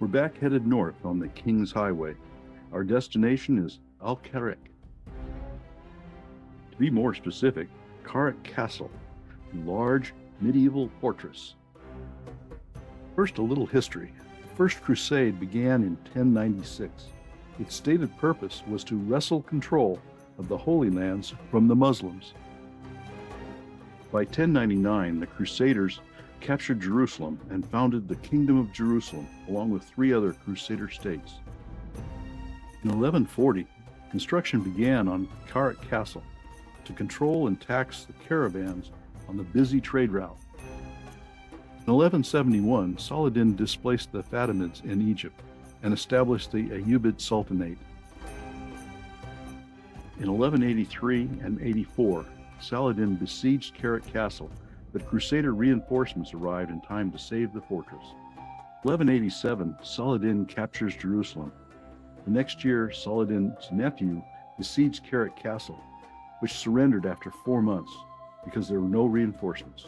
We're back headed north on the King's Highway. Our destination is Al-Karak. To be more specific, Kerak Castle, a large medieval fortress. First, a little history. The First Crusade began in 1096. Its stated purpose was to wrestle control of the Holy Lands from the Muslims. By 1099, the Crusaders captured Jerusalem and founded the Kingdom of Jerusalem, along with 3 other Crusader states. In 1140, construction began on Kerak Castle to control and tax the caravans on the busy trade route. In 1171, Saladin displaced the Fatimids in Egypt and established the Ayyubid Sultanate. In 1183 and 84, Saladin besieged Kerak Castle, but Crusader reinforcements arrived in time to save the fortress. 1187, Saladin captures Jerusalem. The next year, Saladin's nephew besieged Kerak Castle, which surrendered after 4 months because there were no reinforcements.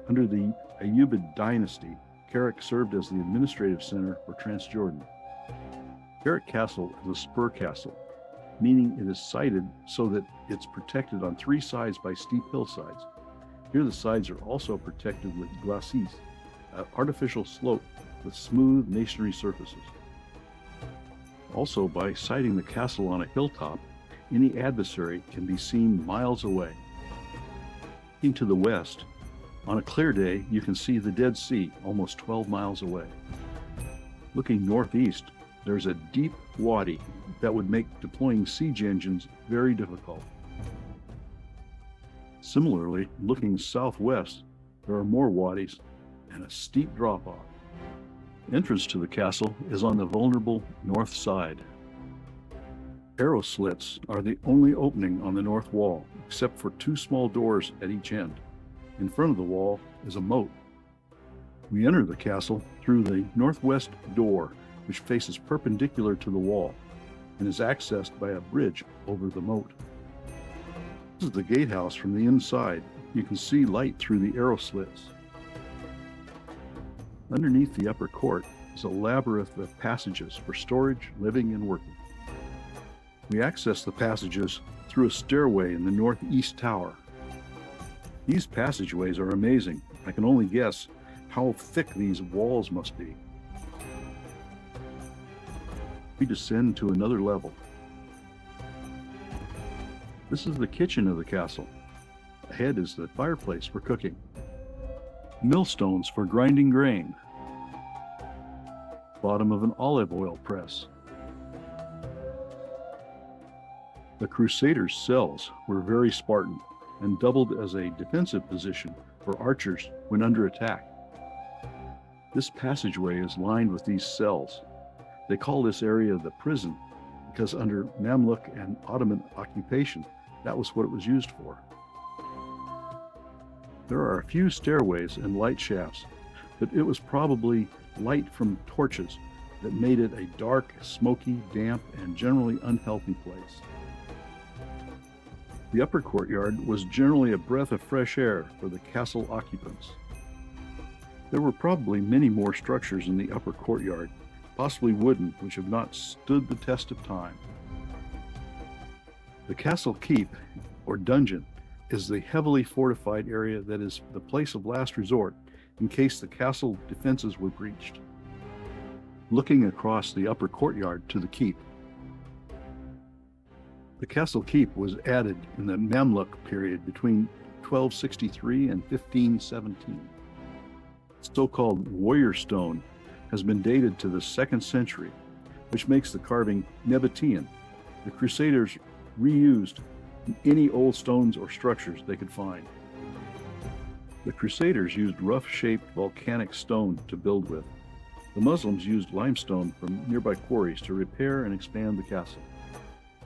Under the Ayyubid dynasty, Kerak served as the administrative center for Transjordan. Kerak Castle is a spur castle, meaning it is sited so that it's protected on 3 sides by steep hillsides. Here the sides are also protected with glacis, an artificial slope with smooth masonry surfaces. Also, by siting the castle on a hilltop, any adversary can be seen miles away. Looking to the west, on a clear day, you can see the Dead Sea almost 12 miles away. Looking northeast, there's a deep wadi that would make deploying siege engines very difficult. Similarly, looking southwest, there are more wadis and a steep drop-off. Entrance to the castle is on the vulnerable north side. Arrow slits are the only opening on the north wall, except for 2 small doors at each end. In front of the wall is a moat. We enter the castle through the northwest door, which faces perpendicular to the wall and is accessed by a bridge over the moat. This is the gatehouse from the inside. You can see light through the arrow slits. Underneath the upper court is a labyrinth of passages for storage, living, and working. We access the passages through a stairway in the northeast tower. These passageways are amazing. I can only guess how thick these walls must be. We descend to another level. This is the kitchen of the castle. Ahead is the fireplace for cooking. Millstones for grinding grain. Bottom of an olive oil press. The Crusaders' cells were very Spartan and doubled as a defensive position for archers when under attack. This passageway is lined with these cells. They call this area the prison because under Mamluk and Ottoman occupation, that was what it was used for. There are a few stairways and light shafts, but it was probably light from torches that made it a dark, smoky, damp, and generally unhealthy place. The upper courtyard was generally a breath of fresh air for the castle occupants. There were probably many more structures in the upper courtyard, possibly wooden, which have not stood the test of time. The castle keep, or dungeon, is the heavily fortified area that is the place of last resort in case the castle defenses were breached. Looking across the upper courtyard to the keep. The castle keep was added in the Mamluk period between 1263 and 1517. So-called warrior stone has been dated to the 2nd century, which makes the carving Nabatean. The Crusaders reused any old stones or structures they could find. The Crusaders used rough-shaped volcanic stone to build with. The Muslims used limestone from nearby quarries to repair and expand the castle.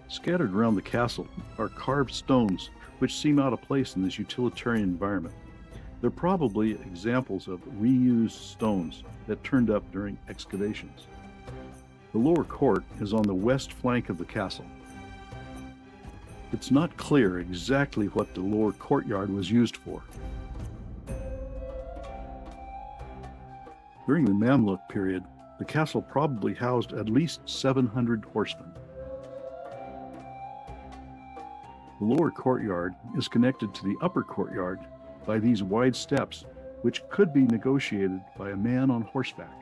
Scattered around the castle are carved stones which seem out of place in this utilitarian environment. They're probably examples of reused stones that turned up during excavations. The lower court is on the west flank of the castle. It's not clear exactly what the lower courtyard was used for. During the Mamluk period, The castle probably housed at least 700 horsemen. The lower courtyard is connected to the upper courtyard by these wide steps, which could be negotiated by a man on horseback.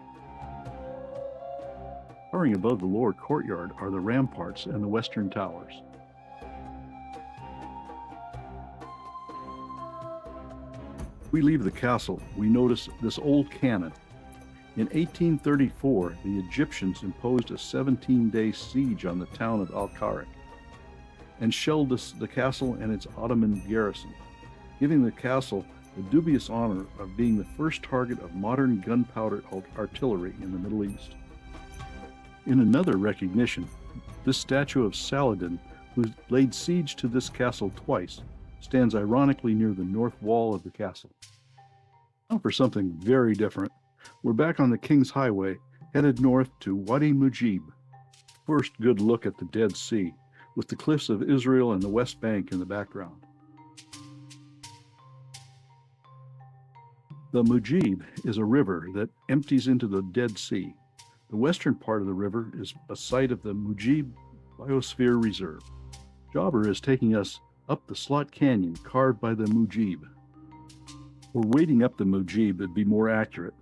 Towering above the lower courtyard are the ramparts and the western towers. We leave the castle, we notice this old cannon. In 1834, the Egyptians imposed a 17-day siege on the town of Al-Karak and shelled the castle and its Ottoman garrison, giving the castle the dubious honor of being the first target of modern gunpowder artillery in the Middle East. In another recognition, this statue of Saladin, who laid siege to this castle twice, stands ironically near the north wall of the castle. Now for something very different. We're back on the King's Highway, headed north to Wadi Mujib. First good look at the Dead Sea, with the cliffs of Israel and the West Bank in the background. The Mujib is a river that empties into the Dead Sea. The western part of the river is a site of the Mujib Biosphere Reserve. Jobber is taking us up the slot canyon carved by the Mujib. We're wading up the Mujib to be more accurate.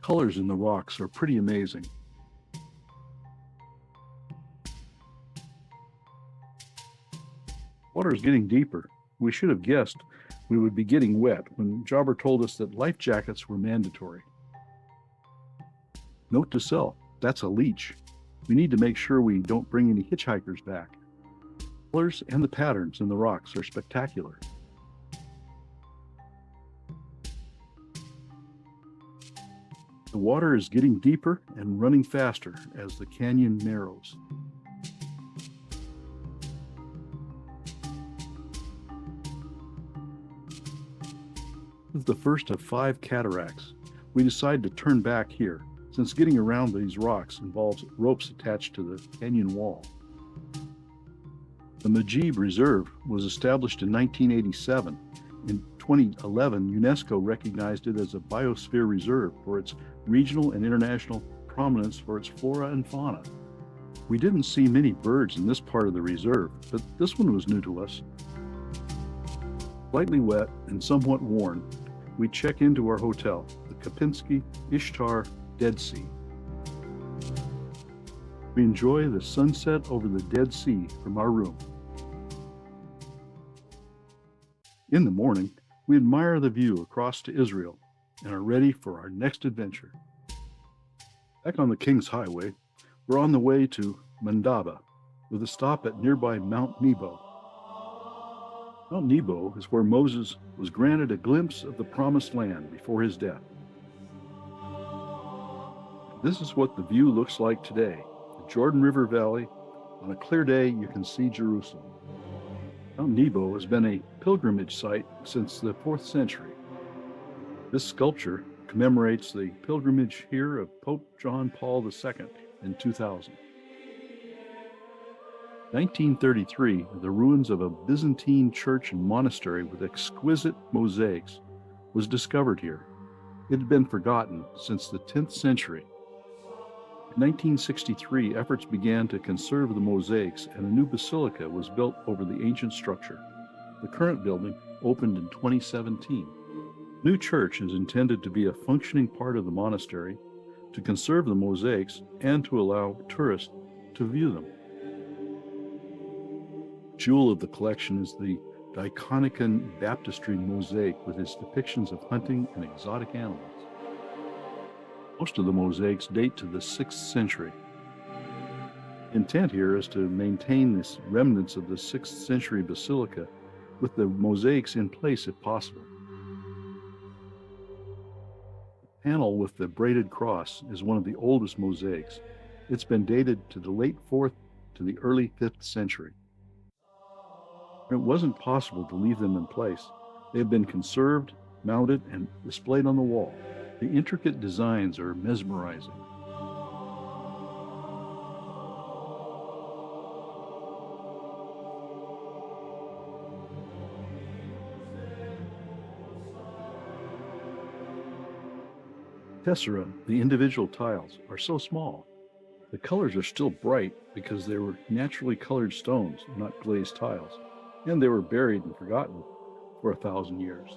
Colors in the rocks are pretty amazing. Water is getting deeper. We should have guessed we would be getting wet when Jobber told us that life jackets were mandatory. Note to self, that's a leech. We need to make sure we don't bring any hitchhikers back. Colors and the patterns in the rocks are spectacular. The water is getting deeper and running faster as the canyon narrows. This is the first of 5 cataracts. We decide to turn back here, since getting around these rocks involves ropes attached to the canyon wall. The Mujib Reserve was established in 1987. In 2011, UNESCO recognized it as a biosphere reserve for its regional and international prominence for its flora and fauna. We didn't see many birds in this part of the reserve, but this one was new to us. Slightly wet and somewhat worn, we check into our hotel, the Kapinski Ishtar Dead Sea. We enjoy the sunset over the Dead Sea from our room. In the morning, we admire the view across to Israel and are ready for our next adventure. Back on the King's Highway, we're on the way to Madaba, with a stop at nearby Mount Nebo. Mount Nebo is where Moses was granted a glimpse of the Promised Land before his death. This is what the view looks like today. The Jordan River Valley. On a clear day, you can see Jerusalem. Mount Nebo has been a pilgrimage site since the 4th century. This sculpture commemorates the pilgrimage here of Pope John Paul II in 2000. 1933, the ruins of a Byzantine church and monastery with exquisite mosaics was discovered here. It had been forgotten since the 10th century. In 1963, efforts began to conserve the mosaics and a new basilica was built over the ancient structure. The current building opened in 2017. The new church is intended to be a functioning part of the monastery, to conserve the mosaics, and to allow tourists to view them. Jewel of the collection is the Diaconicon baptistry mosaic with its depictions of hunting and exotic animals. Most of the mosaics date to the 6th century. The intent here is to maintain the remnants of the 6th century basilica with the mosaics in place if possible. The panel with the braided cross is one of the oldest mosaics. It's been dated to the late 4th to the early 5th century. It wasn't possible to leave them in place. They have been conserved, mounted, and displayed on the wall. The intricate designs are mesmerizing. Tessera, the individual tiles, are so small. The colors are still bright because they were naturally colored stones, not glazed tiles, and they were buried and forgotten for 1,000 years.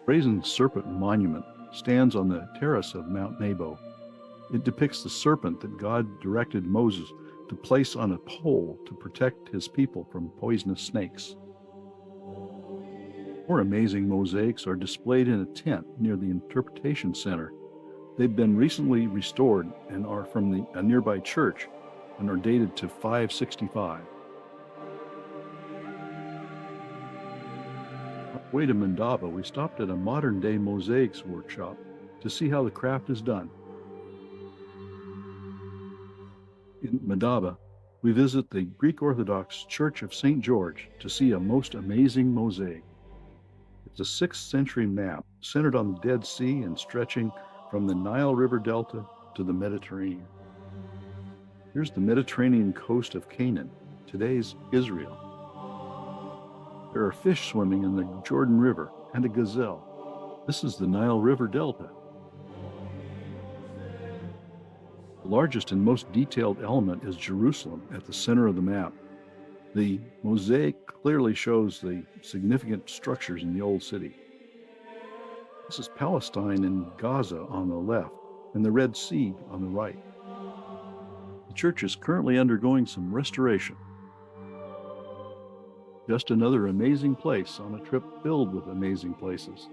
Brazen serpent monument stands on the terrace of Mount Nebo. It depicts the serpent that God directed Moses to place on a pole to protect his people from poisonous snakes. More amazing mosaics are displayed in a tent near the Interpretation Center. They've been recently restored and are from a nearby church and are dated to 565. On the way to Madaba, we stopped at a modern-day mosaics workshop to see how the craft is done. In Madaba, we visit the Greek Orthodox Church of St. George to see a most amazing mosaic. It's a 6th century map centered on the Dead Sea and stretching from the Nile River Delta to the Mediterranean. Here's the Mediterranean coast of Canaan, today's Israel. There are fish swimming in the Jordan River and a gazelle. This is the Nile River Delta. The largest and most detailed element is Jerusalem at the center of the map. The mosaic clearly shows the significant structures in the old city. This is Palestine and Gaza on the left, and the Red Sea on the right. The church is currently undergoing some restoration. Just another amazing place on a trip filled with amazing places.